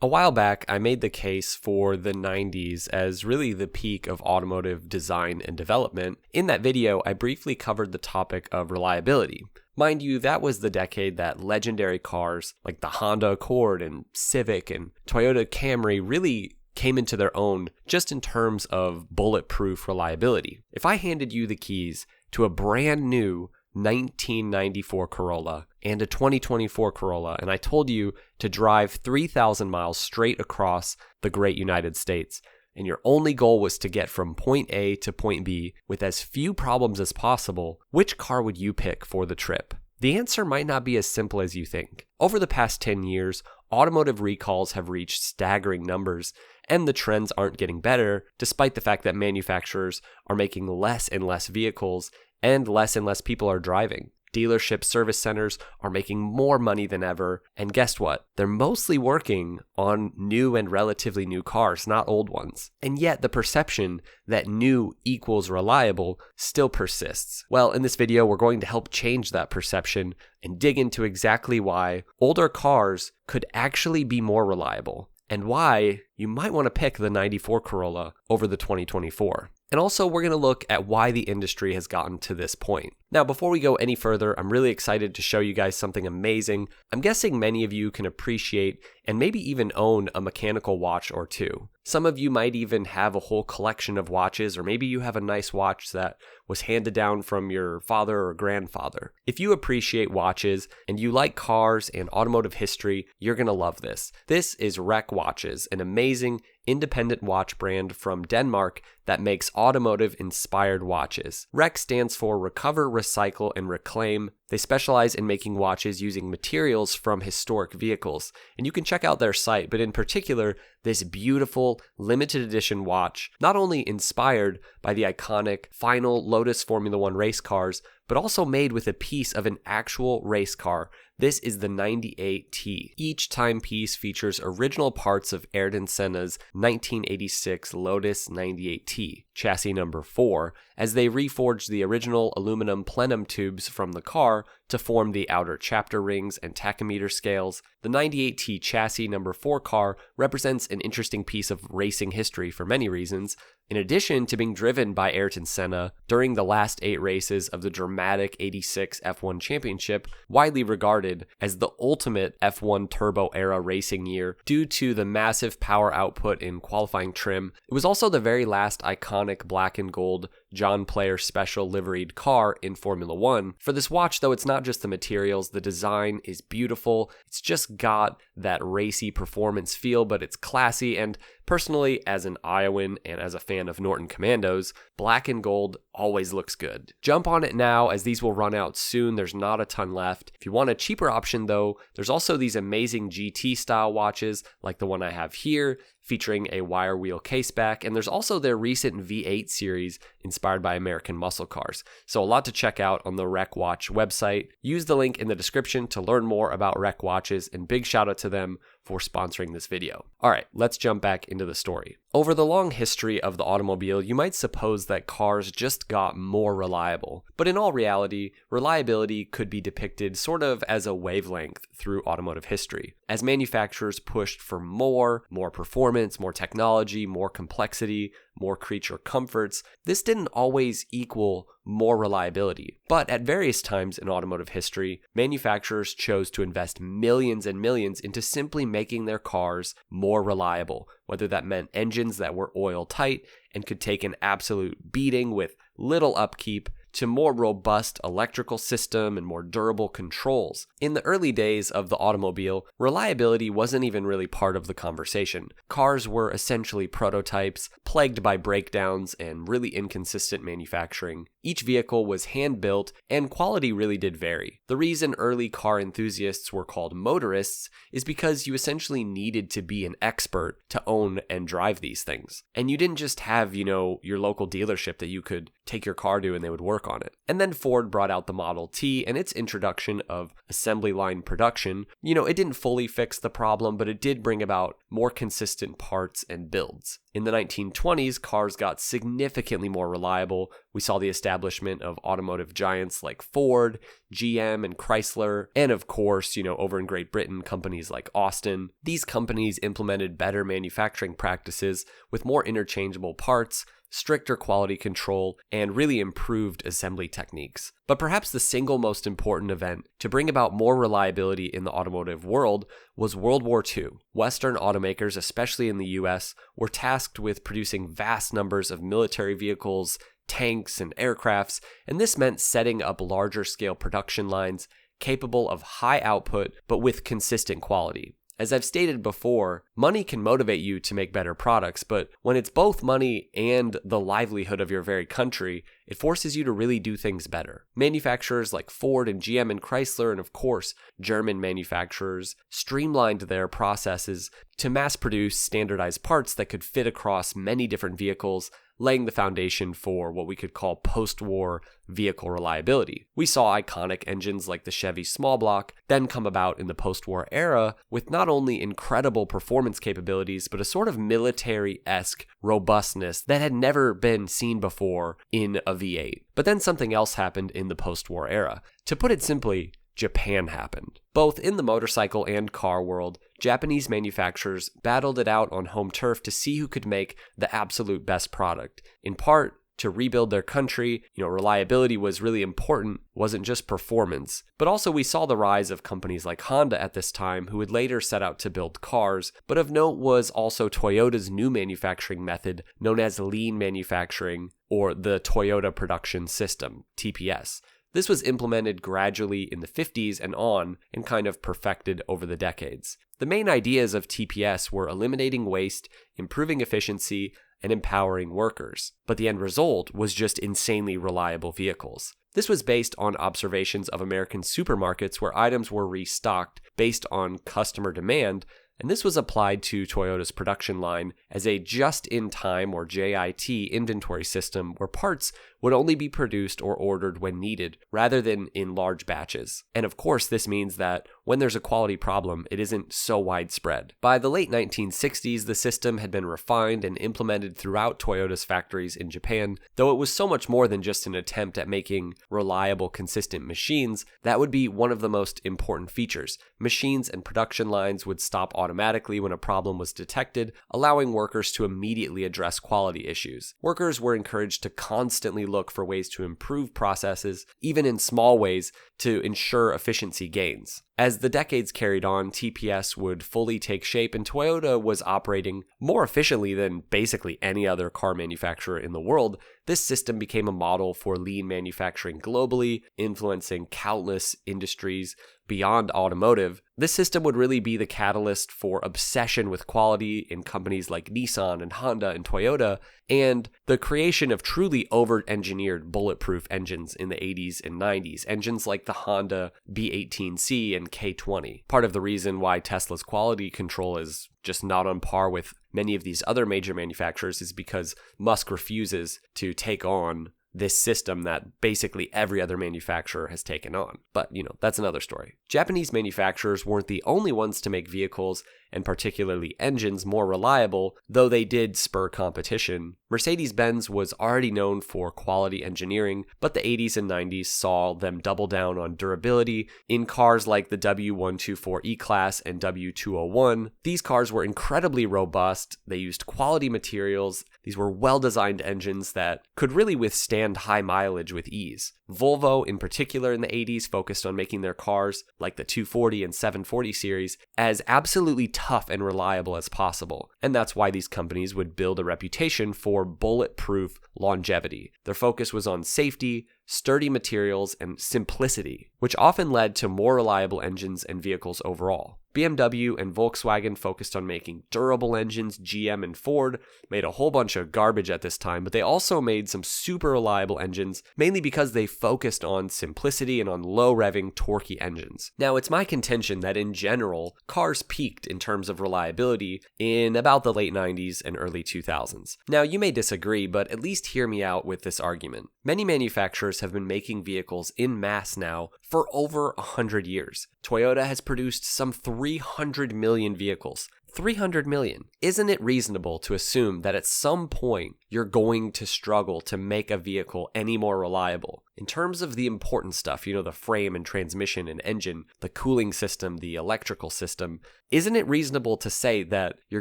A while back, I made the case for the 90s as really the peak of automotive design and development. In that video, I briefly covered the topic of reliability. Mind you, that was the decade that legendary cars like the Honda Accord and Civic and Toyota Camry really came into their own just in terms of bulletproof reliability. If I handed you the keys to a brand new 1994 Corolla and a 2024 Corolla, and I told you to drive 3,000 miles straight across the great United States, and your only goal was to get from point A to point B with as few problems as possible, which car would you pick for the trip? The answer might not be as simple as you think. Over the past 10 years, automotive recalls have reached staggering numbers, and the trends aren't getting better, despite the fact that manufacturers are making less and less vehicles and less people are driving. Dealership service centers are making more money than ever, and guess what? They're mostly working on new and relatively new cars, not old ones. And yet the perception that new equals reliable still persists. Well, in this video, we're going to help change that perception and dig into exactly why older cars could actually be more reliable, and why you might want to pick the 94 Corolla over the 2024. And also, we're going to look at why the industry has gotten to this point. Now, before we go any further, I'm really excited to show you guys something amazing. I'm guessing many of you can appreciate and maybe even own a mechanical watch or two. Some of you might even have a whole collection of watches, or maybe you have a nice watch that was handed down from your father or grandfather. If you appreciate watches and you like cars and automotive history, you're going to love this. This is REC Watches, an amazing independent watch brand from Denmark that makes automotive-inspired watches. REC stands for Recover, Recycle, and Reclaim. They specialize in making watches using materials from historic vehicles, and you can check out their site, but in particular, this beautiful limited edition watch, not only inspired by the iconic final Lotus Formula One race cars, but also made with a piece of an actual race car. This is the 98T. Each timepiece features original parts of Ayrton Senna's 1986 Lotus 98T, chassis number 4, as they reforged the original aluminum plenum tubes from the car to form the outer chapter rings and tachometer scales. The 98T chassis number 4 car represents an interesting piece of racing history for many reasons. In addition to being driven by Ayrton Senna during the last 8 races of the dramatic 86 F1 championship, widely regarded as the ultimate F1 turbo era racing year due to the massive power output in qualifying trim, it was also the very last iconic black and gold John Player special liveried car in Formula One. For this watch, though, it's not just the materials, the design is beautiful. It's just got that racy performance feel, but it's classy, and personally, as an Iowan and as a fan of Norton Commandos, black and gold always looks good. Jump on it now, as these will run out soon. There's not a ton left. If you want a cheaper option, though, there's also these amazing GT style watches like the one I have here, featuring a wire wheel caseback, and there's also their recent V8 series inspired by American muscle cars. So a lot to check out on the REC Watch website. Use the link in the description to learn more about REC Watches, and big shout out to them for sponsoring this video. All right, let's jump back into the story. Over the long history of the automobile, you might suppose that cars just got more reliable. But in all reality, reliability could be depicted sort of as a wavelength through automotive history. As manufacturers pushed for more performance, more technology, more complexity, more creature comforts, this didn't always equal more reliability. But at various times in automotive history, manufacturers chose to invest millions and millions into simply making their cars more reliable, whether that meant engines that were oil tight and could take an absolute beating with little upkeep, to more robust electrical system and more durable controls. In the early days of the automobile, reliability wasn't even really part of the conversation. Cars were essentially prototypes, plagued by breakdowns and really inconsistent manufacturing. Each vehicle was hand-built, and quality really did vary. The reason early car enthusiasts were called motorists is because you essentially needed to be an expert to own and drive these things. And you didn't just have, your local dealership that you could take your car to and they would work on it. And then Ford brought out the Model T and its introduction of assembly line production. It didn't fully fix the problem, but it did bring about more consistent parts and builds. In the 1920s, cars got significantly more reliable, We saw the establishment of automotive giants like Ford, GM, and Chrysler, and of course, over in Great Britain, companies like Austin. These companies implemented better manufacturing practices with more interchangeable parts, stricter quality control, and really improved assembly techniques. But perhaps the single most important event to bring about more reliability in the automotive world was World War II. Western automakers, especially in the US, were tasked with producing vast numbers of military vehicles, tanks, and aircrafts, and this meant setting up larger scale production lines capable of high output but with consistent quality. As I've stated before, money can motivate you to make better products, but when it's both money and the livelihood of your very country, it forces you to really do things better. Manufacturers like Ford and GM and Chrysler, and of course, German manufacturers, streamlined their processes to mass produce standardized parts that could fit across many different vehicles, laying the foundation for what we could call post-war vehicle reliability. We saw iconic engines like the Chevy small block then come about in the post-war era with not only incredible performance capabilities, but a sort of military-esque robustness that had never been seen before in a V8. But then something else happened in the post-war era. To put it simply, Japan happened. Both in the motorcycle and car world, Japanese manufacturers battled it out on home turf to see who could make the absolute best product. In part, to rebuild their country, reliability was really important, wasn't just performance. But also we saw the rise of companies like Honda at this time who would later set out to build cars. But of note was also Toyota's new manufacturing method known as lean manufacturing, or the Toyota Production System, TPS. This was implemented gradually in the 50s and on and kind of perfected over the decades. The main ideas of TPS were eliminating waste, improving efficiency, and empowering workers. But the end result was just insanely reliable vehicles. This was based on observations of American supermarkets where items were restocked based on customer demand, and this was applied to Toyota's production line as a just-in-time or JIT inventory system where parts would only be produced or ordered when needed, rather than in large batches. And of course, this means that when there's a quality problem, it isn't so widespread. By the late 1960s, the system had been refined and implemented throughout Toyota's factories in Japan, though it was so much more than just an attempt at making reliable, consistent machines. That would be one of the most important features. Machines and production lines would stop automatically when a problem was detected, allowing workers to immediately address quality issues. Workers were encouraged to constantly look for ways to improve processes, even in small ways, to ensure efficiency gains. As the decades carried on, TPS would fully take shape, and Toyota was operating more efficiently than basically any other car manufacturer in the world. This system became a model for lean manufacturing globally, influencing countless industries beyond automotive. This system would really be the catalyst for obsession with quality in companies like Nissan and Honda and Toyota, and the creation of truly over-engineered bulletproof engines in the 80s and 90s, engines like the Honda B18C and K20. Part of the reason why Tesla's quality control is just not on par with many of these other major manufacturers is because Musk refuses to take on this system that basically every other manufacturer has taken on. But, that's another story. Japanese manufacturers weren't the only ones to make vehicles, and particularly engines, more reliable, though they did spur competition. Mercedes-Benz was already known for quality engineering, but the 80s and 90s saw them double down on durability in cars like the W124 E-Class and W201. These cars were incredibly robust. They used quality materials. These were well-designed engines that could really withstand high mileage with ease. Volvo, in particular in the 80s, focused on making their cars, like the 240 and 740 series, as absolutely tough and reliable as possible. And that's why these companies would build a reputation for bulletproof longevity. Their focus was on safety, sturdy materials, and simplicity, which often led to more reliable engines and vehicles overall. BMW and Volkswagen focused on making durable engines. GM and Ford made a whole bunch of garbage at this time, but they also made some super reliable engines, mainly because they focused on simplicity and on low-revving, torquey engines. Now, it's my contention that in general, cars peaked in terms of reliability in about the late 90s and early 2000s. Now, you may disagree, but at least hear me out with this argument. Many manufacturers have been making vehicles in mass now for over 100 years. Toyota has produced some 300 million vehicles. 300 million. Isn't it reasonable to assume that at some point you're going to struggle to make a vehicle any more reliable? In terms of the important stuff, the frame and transmission and engine, the cooling system, the electrical system, isn't it reasonable to say that you're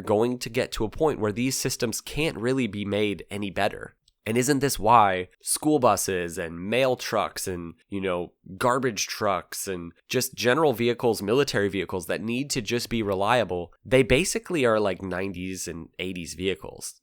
going to get to a point where these systems can't really be made any better? And isn't this why school buses and mail trucks and, garbage trucks and just general vehicles, military vehicles that need to just be reliable, they basically are like 90s and 80s vehicles,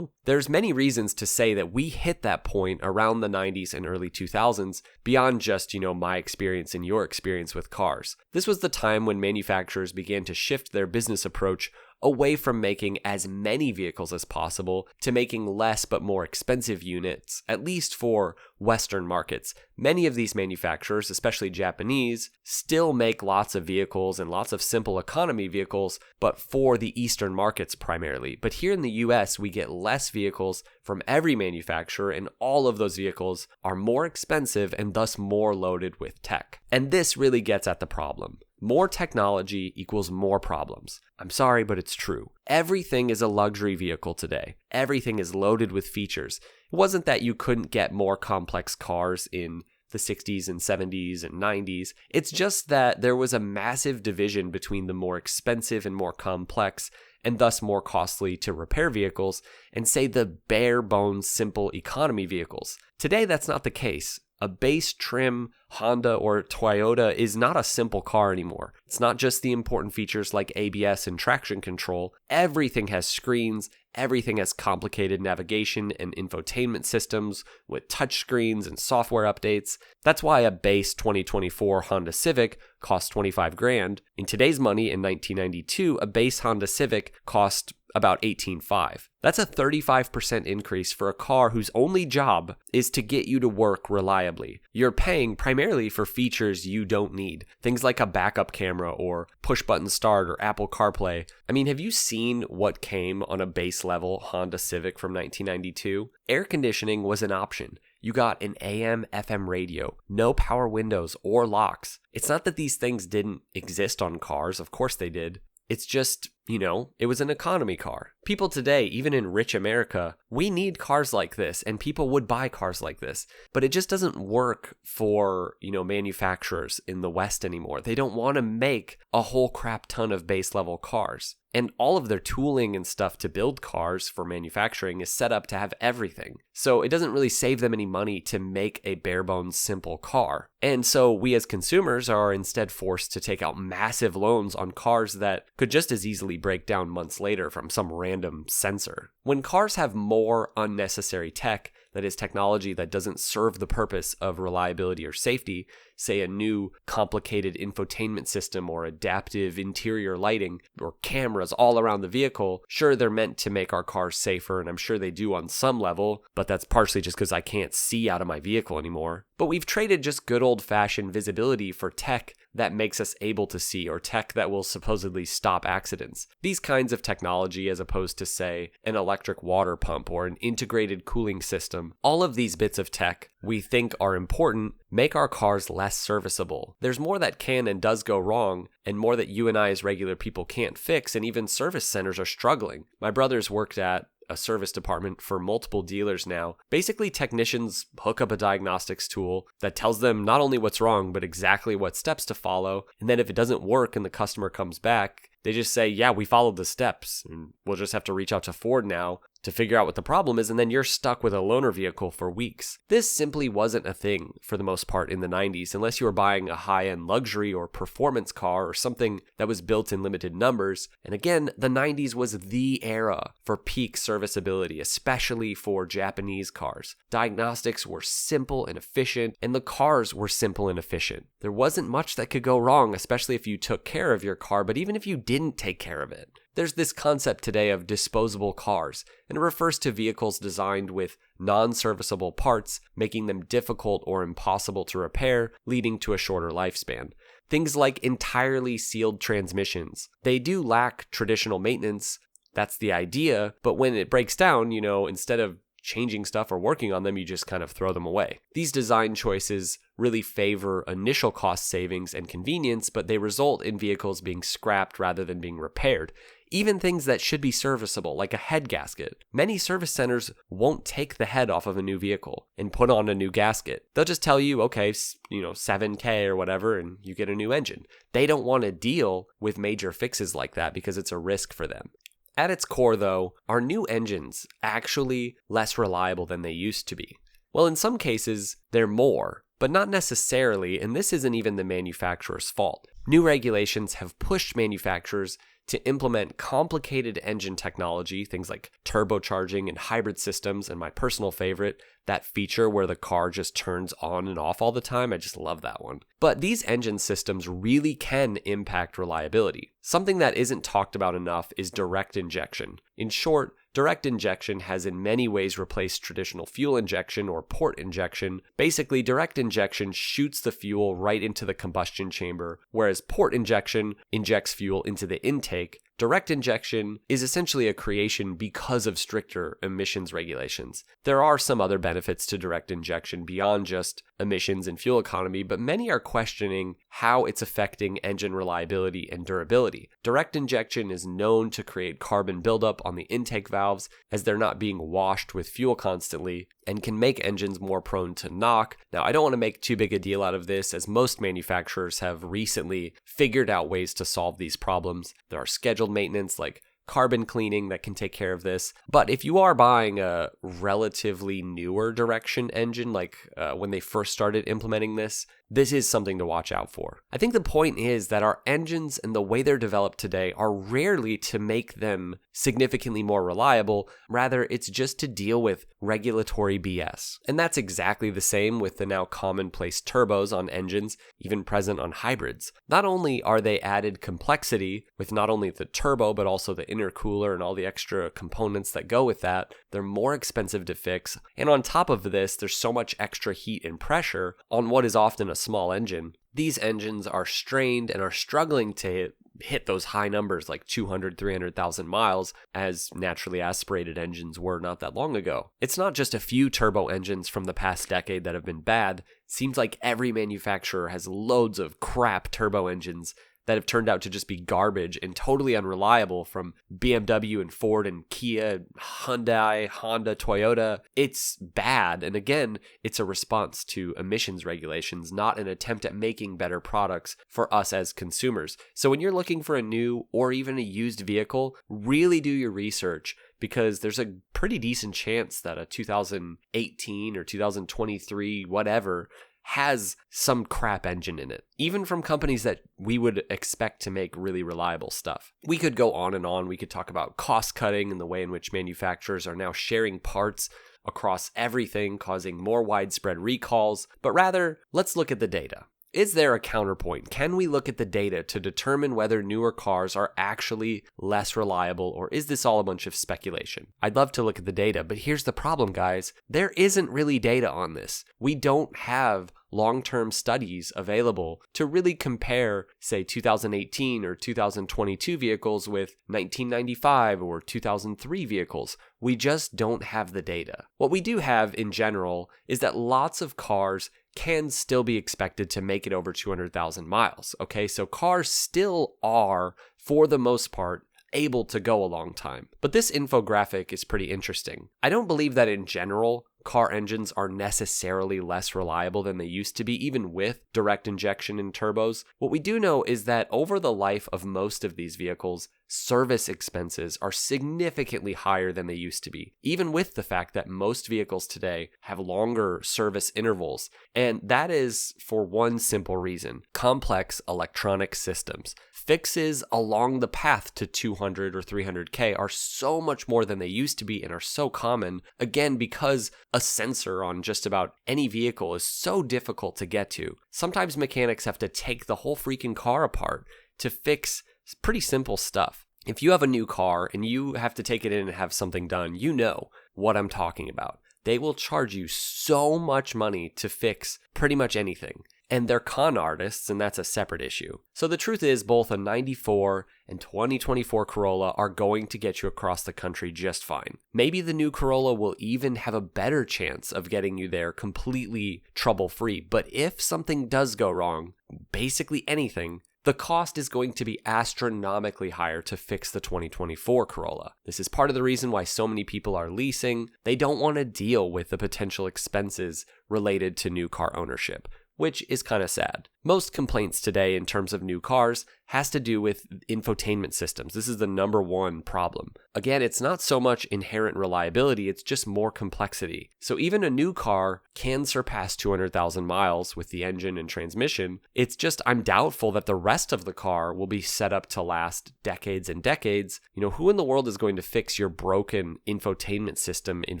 There's many reasons to say that we hit that point around the 90s and early 2000s beyond just, my experience and your experience with cars. This was the time when manufacturers began to shift their business approach away from making as many vehicles as possible to making less but more expensive units, at least for Western markets. Many of these manufacturers, especially Japanese, still make lots of vehicles and lots of simple economy vehicles, but for the Eastern markets primarily. But here in the US, we get less vehicles from every manufacturer, and all of those vehicles are more expensive and thus more loaded with tech. And this really gets at the problem. More technology equals more problems. I'm sorry, but it's true. Everything is a luxury vehicle today. Everything is loaded with features. It wasn't that you couldn't get more complex cars in the 60s and 70s and 90s. It's just that there was a massive division between the more expensive and more complex and thus more costly to repair vehicles and say the bare bones simple economy vehicles. Today, that's not the case. A base trim Honda or Toyota is not a simple car anymore. It's not just the important features like ABS and traction control. Everything has screens, everything has complicated navigation and infotainment systems with touchscreens and software updates. That's why a base 2024 Honda Civic costs $25,000. In today's money, in 1992, a base Honda Civic cost about $18,500. That's a 35% increase for a car whose only job is to get you to work reliably. You're paying primarily for features you don't need. Things like a backup camera or push-button start or Apple CarPlay. I mean, have you seen what came on a base level Honda Civic from 1992? Air conditioning was an option. You got an AM/FM radio, no power windows or locks. It's not that these things didn't exist on cars. Of course they did. It's just, it was an economy car. People today, even in rich America, we need cars like this, and people would buy cars like this. But it just doesn't work for, manufacturers in the West anymore. They don't want to make a whole crap ton of base level cars. And all of their tooling and stuff to build cars for manufacturing is set up to have everything. So it doesn't really save them any money to make a bare bones simple car. And so we as consumers are instead forced to take out massive loans on cars that could just as easily break down months later from some random sensor. When cars have more unnecessary tech, that is technology that doesn't serve the purpose of reliability or safety, say a new complicated infotainment system or adaptive interior lighting or cameras all around the vehicle, sure, they're meant to make our cars safer, and I'm sure they do on some level, but that's partially just because I can't see out of my vehicle anymore. But we've traded just good old-fashioned visibility for tech that makes us able to see, or tech that will supposedly stop accidents. These kinds of technology, as opposed to, say, an electric water pump or an integrated cooling system, all of these bits of tech we think are important make our cars less serviceable. There's more that can and does go wrong, and more that you and I as regular people can't fix, and even service centers are struggling. My brother's worked at a service department for multiple dealers now. Basically, technicians hook up a diagnostics tool that tells them not only what's wrong, but exactly what steps to follow. And then if it doesn't work and the customer comes back, they just say, yeah, we followed the steps, and we'll just have to reach out to Ford now to figure out what the problem is, and then you're stuck with a loaner vehicle for weeks. This simply wasn't a thing for the most part in the 90s, unless you were buying a high-end luxury or performance car or something that was built in limited numbers. And again, the 90s was the era for peak serviceability, especially for Japanese cars. Diagnostics were simple and efficient, and the cars were simple and efficient. There wasn't much that could go wrong, especially if you took care of your car, but even if you didn't take care of it. There's this concept today of disposable cars, and it refers to vehicles designed with non-serviceable parts, making them difficult or impossible to repair, leading to a shorter lifespan. Things like entirely sealed transmissions. They do lack traditional maintenance, that's the idea, but when it breaks down, instead of changing stuff or working on them, you just kind of throw them away. These design choices really favor initial cost savings and convenience, but they result in vehicles being scrapped rather than being repaired. even things that should be serviceable, like a head gasket. Many service centers won't take the head off of a new vehicle and put on a new gasket. They'll just tell you, okay, $7,000 or whatever, and you get a new engine. They don't want to deal with major fixes like that because it's a risk for them. At its core, though, are new engines actually less reliable than they used to be? Well, in some cases, they're more, but not necessarily, and this isn't even the manufacturer's fault. New regulations have pushed manufacturers to implement complicated engine technology, things like turbocharging and hybrid systems, and my personal favorite, that feature where the car just turns on and off all the time. I just love that one. But these engine systems really can impact reliability. Something that isn't talked about enough is direct injection. In short, direct injection has in many ways replaced traditional fuel injection or port injection. Basically, direct injection shoots the fuel right into the combustion chamber, whereas port injection injects fuel into the intake. Direct injection is essentially a creation because of stricter emissions regulations. There are some other benefits to direct injection beyond just emissions and fuel economy, but many are questioning how it's affecting engine reliability and durability. Direct injection is known to create carbon buildup on the intake valves as they're not being washed with fuel constantly, and can make engines more prone to knock. Now, I don't want to make too big a deal out of this, as most manufacturers have recently figured out ways to solve these problems. There are scheduled maintenance like carbon cleaning that can take care of this. But if you are buying a relatively newer direction engine, like when they first started implementing this is something to watch out for. I think the point is that our engines and the way they're developed today are rarely to make them significantly more reliable. Rather, it's just to deal with regulatory BS. And that's exactly the same with the now commonplace turbos on engines, even present on hybrids. Not only are they added complexity with not only the turbo, but also the intercooler and all the extra components that go with that, they're more expensive to fix. And on top of this, there's so much extra heat and pressure on what is often a small engine. These engines are strained and are struggling to hit those high numbers like 200, 300,000 miles as naturally aspirated engines were not that long ago. It's not just a few turbo engines from the past decade that have been bad. It seems like every manufacturer has loads of crap turbo engines that have turned out to just be garbage and totally unreliable, from BMW and Ford and Kia, Hyundai, Honda, Toyota. It's bad. And again, it's a response to emissions regulations, not an attempt at making better products for us as consumers. So when you're looking for a new or even a used vehicle, really do your research, because there's a pretty decent chance that a 2018 or 2023, whatever, has some crap engine in it, even from companies that we would expect to make really reliable stuff. We could go on and on. We could talk about cost cutting and the way in which manufacturers are now sharing parts across everything, causing more widespread recalls. But rather, let's look at the data. Is there a counterpoint? Can we look at the data to determine whether newer cars are actually less reliable, or is this all a bunch of speculation? I'd love to look at the data, but here's the problem, guys. There isn't really data on this. We don't have long-term studies available to really compare, say, 2018 or 2022 vehicles with 1995 or 2003 vehicles. We just don't have the data. What we do have in general is that lots of cars can still be expected to make it over 200,000 miles. Okay, so cars still are, for the most part, able to go a long time. But this infographic is pretty interesting. I don't believe that in general, car engines are necessarily less reliable than they used to be, even with direct injection and turbos. What we do know is that over the life of most of these vehicles, service expenses are significantly higher than they used to be, even with the fact that most vehicles today have longer service intervals. And that is for one simple reason: complex electronic systems. Fixes along the path to 200 or 300K are so much more than they used to be and are so common, again, because a sensor on just about any vehicle is so difficult to get to. Sometimes mechanics have to take the whole freaking car apart to fix pretty simple stuff. If you have a new car and you have to take it in and have something done, you know what I'm talking about. They will charge you so much money to fix pretty much anything. And they're con artists, and that's a separate issue. So the truth is, both a 94 and 2024 Corolla are going to get you across the country just fine. Maybe the new Corolla will even have a better chance of getting you there completely trouble-free. But if something does go wrong, basically anything, the cost is going to be astronomically higher to fix the 2024 Corolla. This is part of the reason why so many people are leasing. They don't want to deal with the potential expenses related to new car ownership, which is kind of sad. Most complaints today in terms of new cars has to do with infotainment systems. This is the number one problem. Again, it's not so much inherent reliability, it's just more complexity. So even a new car can surpass 200,000 miles with the engine and transmission. It's just, I'm doubtful that the rest of the car will be set up to last decades and decades. Who in the world is going to fix your broken infotainment system in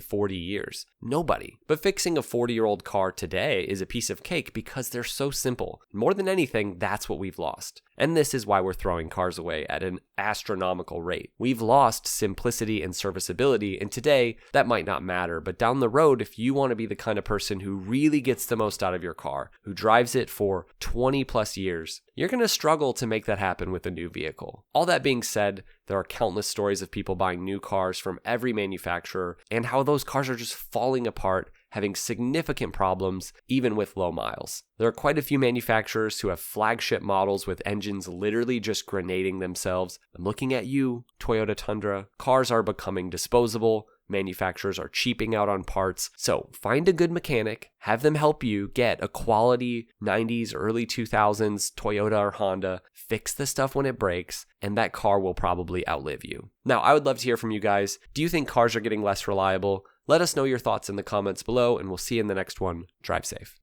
40 years? Nobody. But fixing a 40-year-old car today is a piece of cake because they're so simple. More than anything, that's what we've lost. And this is why we're throwing cars away at an astronomical rate. We've lost simplicity and serviceability, and today that might not matter, but down the road, if you want to be the kind of person who really gets the most out of your car, who drives it for 20 plus years, you're going to struggle to make that happen with a new vehicle. All that being said, there are countless stories of people buying new cars from every manufacturer and how those cars are just falling apart, having significant problems, even with low miles. There are quite a few manufacturers who have flagship models with engines literally just grenading themselves. I'm looking at you, Toyota Tundra. Cars are becoming disposable. Manufacturers are cheaping out on parts. So find a good mechanic, have them help you get a quality 90s, early 2000s Toyota or Honda, fix the stuff when it breaks, and that car will probably outlive you. Now, I would love to hear from you guys. Do you think cars are getting less reliable? Let us know your thoughts in the comments below, and we'll see you in the next one. Drive safe.